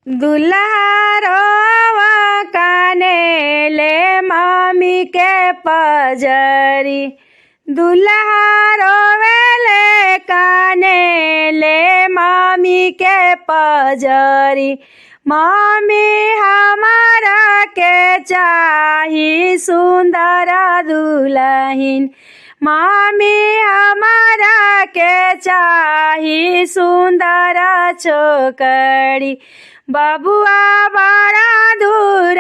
दुल्हा रोवा काने ले मम्मी के पजरी। दुल्हा रोवेले काने ले मम्मी के पजरी। मम्मी हमारा के चाही सुंदर दुल्हन। मम्मी हमारा के चाही सुंदर छोकरी। बबुआ बड़ा दूर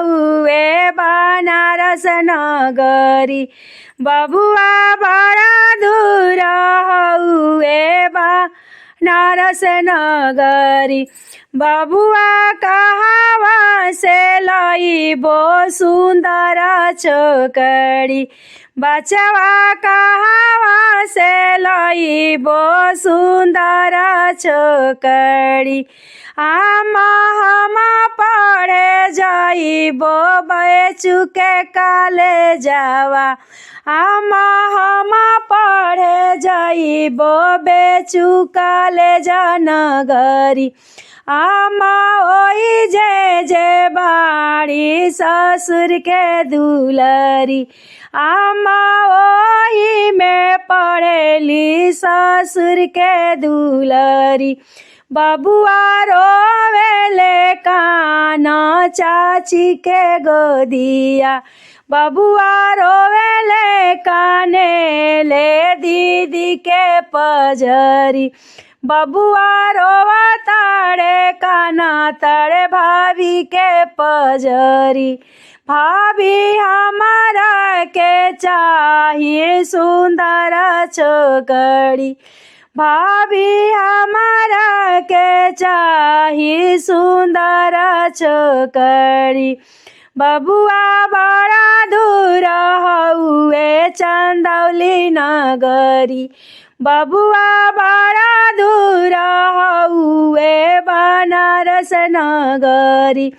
हुए बनारस नगरी। बबुआ बड़ा दूर हुए बनारस नगरी। बबुआ कहवा से लईबो सुंदर छोकरी। बचवा कहवा से लईबो सुंदर छोकरी। हम पढ़े जाइबो बेचू के काले जावा। हम पढ़े जाइबो बेचू काले जनगरी। हम ओई जे बाड़ी ससुर के दुलरी। हम ओही में पढ़ेली ससुर के दुलरी। बबुआ रोवेले काना चाची के गोदिया। बबुआ रोवेले काने ले दीदी के पजरी। बबुआ रोवा ताड़े काना ताड़े भाभी के पजरी। भाभी हमारा के चाहिए सुंदर छोकरी। भाभी हमारा के चाहिए सुंदर छोकरी। बबुआ बड़ा दूर हुए चंदौली नगरी। बबुआ बड़ा दूर हुए बनारस नगरी।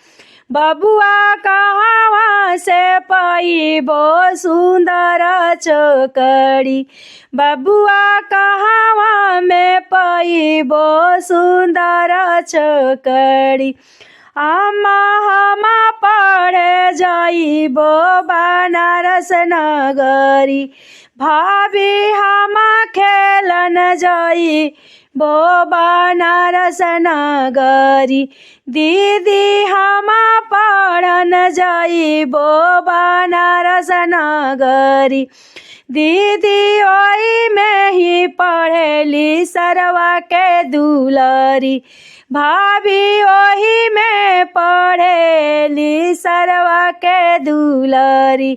बबुआ कहवा से पाइबो सुंदर छोकरी। बबुआ कहवा में पाइबो सुंदर छोकरी। हम पढ़े जाइबो बनारस नगरी। भाभी हम खेलन जाइबो बनारस नगरी। दीदी हम पढ़न जाइबो बनारस नगरी। दीदी ओई में ही पढ़ेली सरवा के दुलरी। भाभी ओही में पढ़ेली सरवा के दुलरी।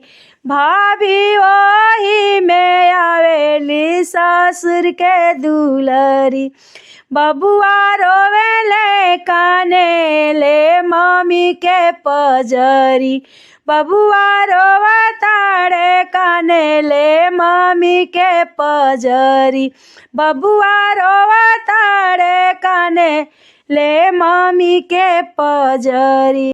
भाभी ओही में आवेली ससुर के दुलरी। बबुआ रोवेले काने ले मम्मी के पजरी। बबुआ रोवा ताड़े काने ले मम्मी के पजरी। बबुआ रोवा ताड़े काने ले मम्मी के पजरी।